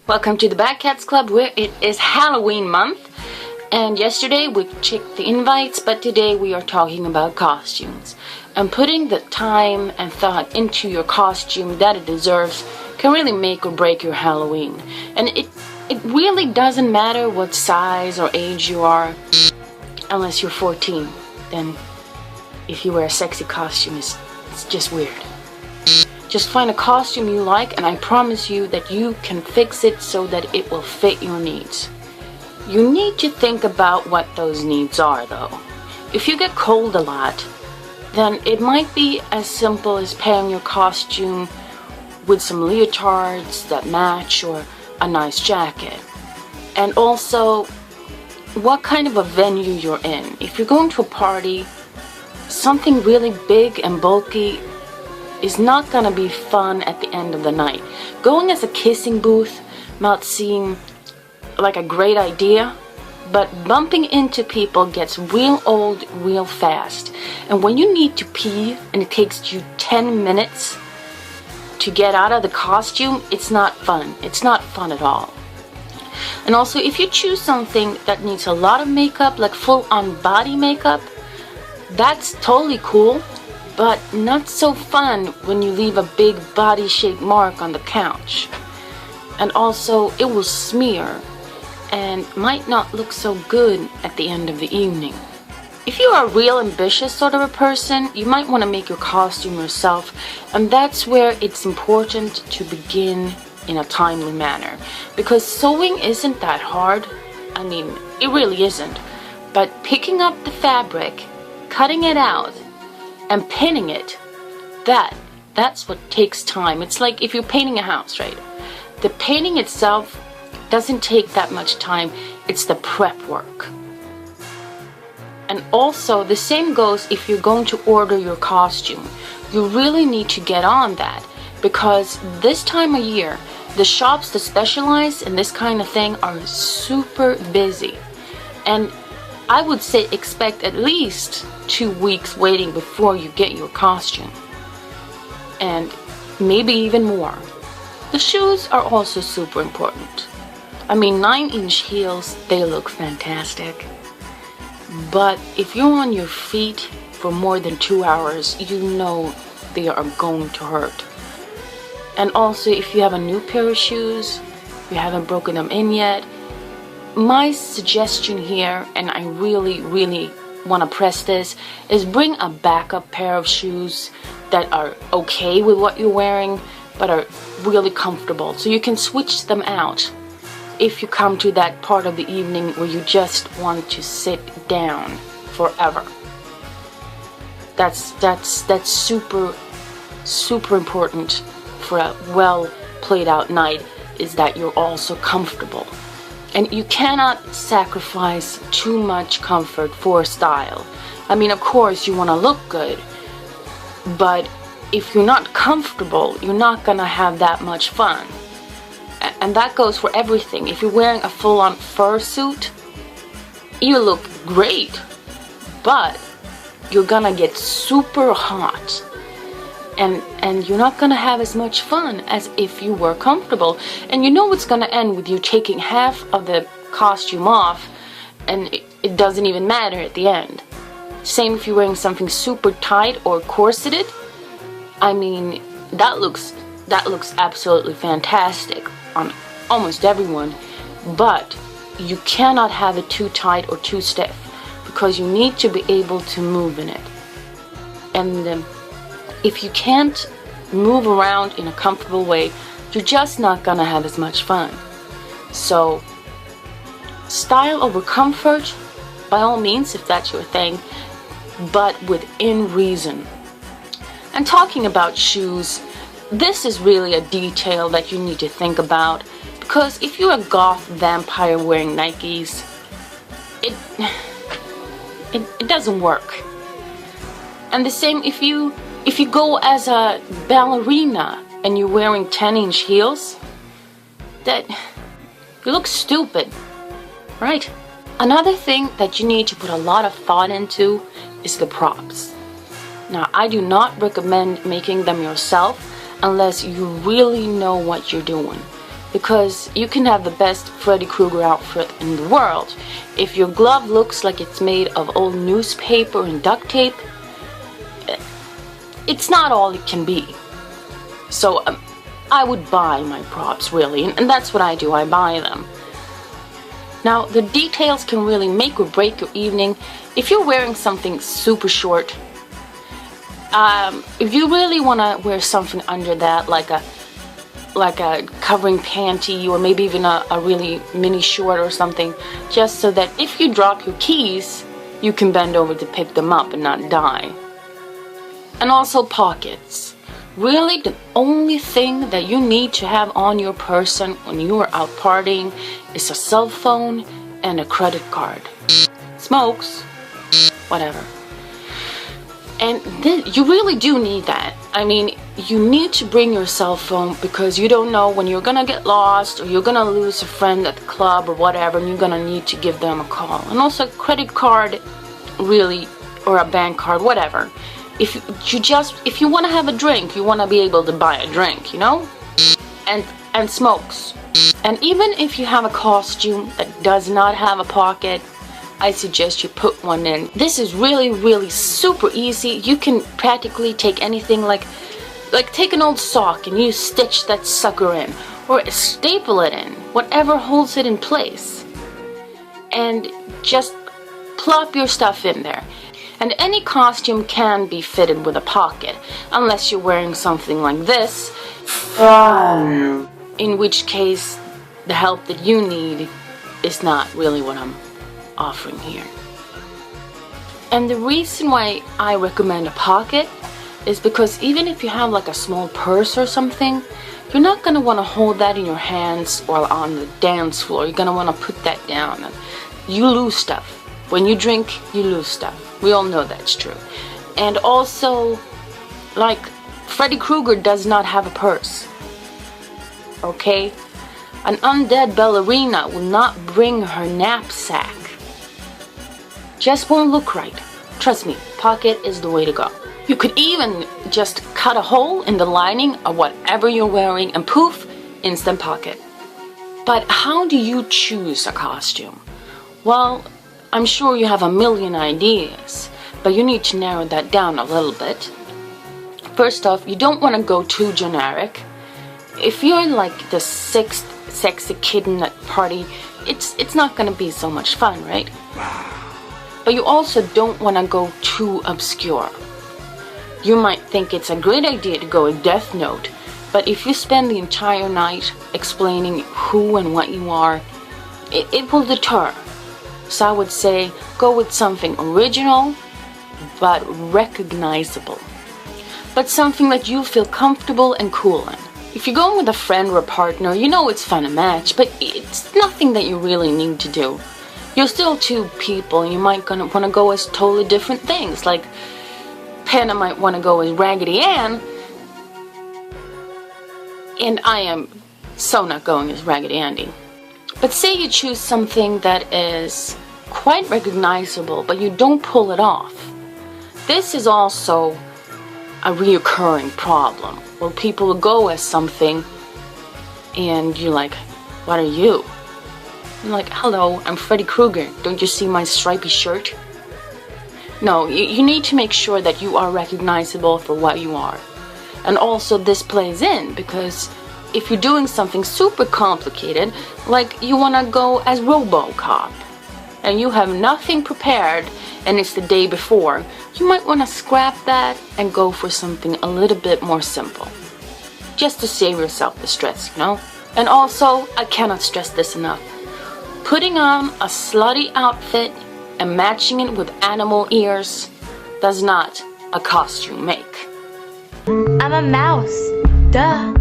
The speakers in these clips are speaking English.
Welcome to the Bad Cats Club, where it is Halloween month. And yesterday we checked the invites, but today we are talking about costumes. And putting the time and thought into your costume that it deserves can really make or break your Halloween. And it really doesn't matter what size or age you are, unless you're 14. Then if you wear a sexy costume, it's just weird. Just find a costume you like, and I promise you that you can fix it so that it will fit your needs. You need to think about what those needs are, though. If you get cold a lot, then it might be as simple as pairing your costume with some leotards that match or a nice jacket. And also, what kind of a venue you're in. If you're going to a party, something really big and bulky is not gonna be fun at the end of the night. Going as a kissing booth might seem like a great idea, but bumping into people gets real old real fast. And when you need to pee and it takes you 10 minutes to get out of the costume, it's not fun. It's not fun at all. And also, if you choose something that needs a lot of makeup, like full-on body makeup, that's totally cool. But not so fun when you leave a big body-shaped mark on the couch. And also, it will smear and might not look so good at the end of the evening. If you are a real ambitious sort of a person, you might want to make your costume yourself, and that's where it's important to begin in a timely manner. Because sewing isn't that hard. I mean, it really isn't. But picking up the fabric, cutting it out, and pinning it, that's what takes time. It's like if you're painting a house, right? The painting itself doesn't take that much time. It's the prep work. And also, the same goes if you're going to order your costume. You really need to get on that, because this time of year, the shops that specialize in this kind of thing are super busy. And I would say expect at least 2 weeks waiting before you get your costume. And maybe even more. The shoes are also super important. I mean, 9-inch heels, they look fantastic. But if you're on your feet for more than 2 hours, you know they are going to hurt. And also, if you have a new pair of shoes, you haven't broken them in yet, my suggestion here, and I really want to press this, is bring a backup pair of shoes that are okay with what you're wearing, but are really comfortable, so you can switch them out if you come to that part of the evening where you just want to sit down forever. That's super important for a well played out night, is that you're also comfortable. And you cannot sacrifice too much comfort for style. I mean, of course, you want to look good, but if you're not comfortable, you're not gonna have that much fun. And that goes for everything. If you're wearing a full-on fursuit, you look great, but you're gonna get super hot. And you're not gonna have as much fun as if you were comfortable. And you know it's gonna end with you taking half of the costume off, and it doesn't even matter at the end. Same if you're wearing something super tight or corseted. I mean, that looks absolutely fantastic on almost everyone, but you cannot have it too tight or too stiff, because you need to be able to move in it. And if you can't move around in a comfortable way, you're just not gonna have as much fun. So, style over comfort, by all means, if that's your thing, but within reason. And talking about shoes, this is really a detail that you need to think about, because if you're a goth vampire wearing Nikes, it doesn't work. And the same if you go as a ballerina and you're wearing 10-inch heels, that you look stupid, right? Another thing that you need to put a lot of thought into is the props. Now, I do not recommend making them yourself unless you really know what you're doing. because you can have the best Freddy Krueger outfit in the world. If your glove looks like it's made of old newspaper and duct tape, it's not all it can be. So I would buy my props, really, and that's what I do, I buy them. Now, the details can really make or break your evening. If you're wearing something super short, if you really want to wear something under that, like a covering panty, or maybe even a really mini short or something, just so that if you drop your keys, you can bend over to pick them up and not die. And also pockets. Really, the only thing that you need to have on your person when you are out partying is a cell phone and a credit card. Smokes, whatever. And you really do need that. I mean, you need to bring your cell phone because you don't know when you're gonna get lost or you're gonna lose a friend at the club or whatever, and you're gonna need to give them a call. And also a credit card, really, or a bank card, whatever. If you want to have a drink, you want to be able to buy a drink, you know? And smokes. And even if you have a costume that does not have a pocket, I suggest you put one in. This is really, really super easy. You can practically take anything, like take an old sock and you stitch that sucker in, or staple it in, whatever holds it in place. And just plop your stuff in there. And any costume can be fitted with a pocket, unless you're wearing something like this, in which case the help that you need is not really what I'm offering here. And the reason why I recommend a pocket is because even if you have like a small purse or something, you're not going to want to hold that in your hands or on the dance floor. You're going to want to put that down, and you lose stuff. When you drink, you lose stuff. We all know that's true. And also, like, Freddy Krueger does not have a purse. Okay? An undead ballerina will not bring her knapsack. Just won't look right. Trust me, pocket is the way to go. You could even just cut a hole in the lining of whatever you're wearing and poof, instant pocket. But how do you choose a costume? Well, I'm sure you have a million ideas, but you need to narrow that down a little bit. First off, you don't want to go too generic. If you're like the sixth sexy kitten at party, it's not going to be so much fun, right? But you also don't want to go too obscure. You might think it's a great idea to go with Death Note, but if you spend the entire night explaining who and what you are, it will deter. So I would say go with something original but recognizable. But something that you feel comfortable and cool in. If you're going with a friend or a partner, you know it's fun to match, but it's nothing that you really need to do. You're still two people, and you might want to go as totally different things. Like Penna might want to go as Raggedy Ann, and I am so not going as Raggedy Andy. But say you choose something that is quite recognizable, but you don't pull it off. This is also a reoccurring problem, where people will go as something, and you're like, what are you? I'm like, hello, I'm Freddy Krueger. Don't you see my stripy shirt? No, you need to make sure that you are recognizable for what you are. And also this plays in, because if you're doing something super complicated, like you want to go as RoboCop, and you have nothing prepared, and it's the day before, you might want to scrap that and go for something a little bit more simple. Just to save yourself the stress, you know? And also, I cannot stress this enough. Putting on a slutty outfit and matching it with animal ears does not a costume make. I'm a mouse. Duh.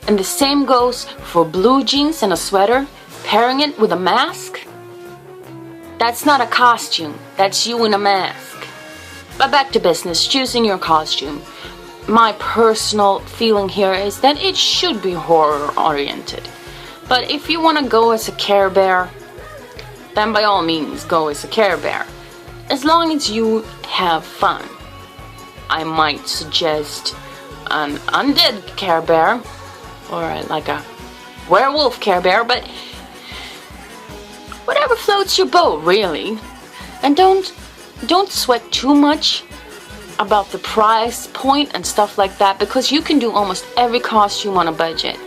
And the same goes for blue jeans and a sweater, pairing it with a mask. That's not a costume, that's you in a mask. But back to business, choosing your costume. My personal feeling here is that it should be horror-oriented. But if you want to go as a Care Bear, then by all means go as a Care Bear. As long as you have fun. I might suggest an undead Care Bear, or like a werewolf Care Bear, but whatever floats your boat, really. And don't sweat too much about the price point and stuff like that, because you can do almost every costume on a budget.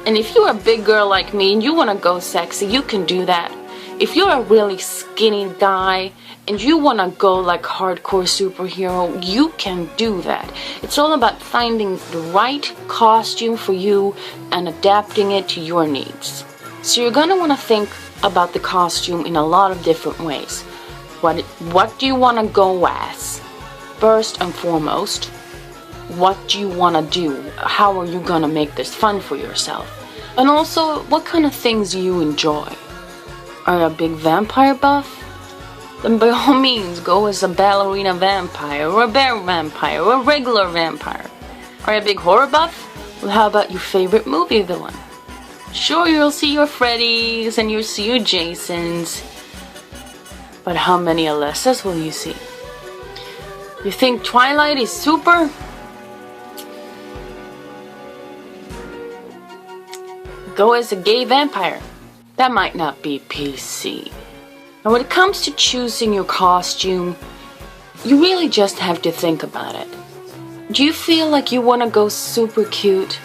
And if you're a big girl like me and you want to go sexy, you can do that. If you're a really skinny guy and you want to go like hardcore superhero, you can do that. It's all about finding the right costume for you and adapting it to your needs. So you're going to want to think about the costume in a lot of different ways. What do you want to go as? First and foremost, what do you want to do? How are you going to make this fun for yourself? And also, what kind of things do you enjoy? Are you a big vampire buff? Then by all means, go as a ballerina vampire, or a bear vampire, or a regular vampire. Are you a big horror buff? Well, how about your favorite movie villain? Sure, you'll see your Freddys and you'll see your Jasons, but how many Alessas will you see? You think Twilight is super? Go as a gay vampire. That might not be PC. Now, when it comes to choosing your costume, you really just have to think about it. Do you feel like you want to go super cute?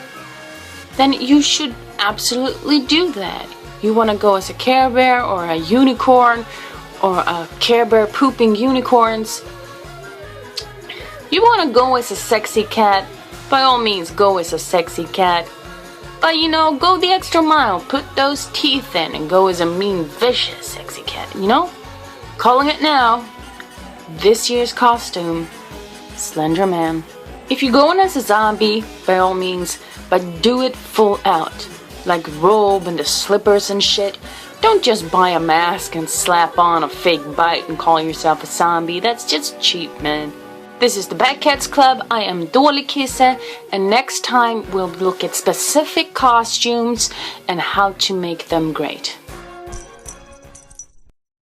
Then you should absolutely do that. You want to go as a Care Bear or a unicorn or a Care Bear pooping unicorns. You want to go as a sexy cat? By all means, go as a sexy cat. But go the extra mile, put those teeth in and go as a mean, vicious sexy cat, Calling it now. This year's costume, Slender Man. If you're going as a zombie, by all means, but do it full out. Like robe and the slippers and shit. Don't just buy a mask and slap on a fake bite and call yourself a zombie. That's just cheap, man. This is the Bad Cats Club. I am Dolikisse, and next time we'll look at specific costumes and how to make them great.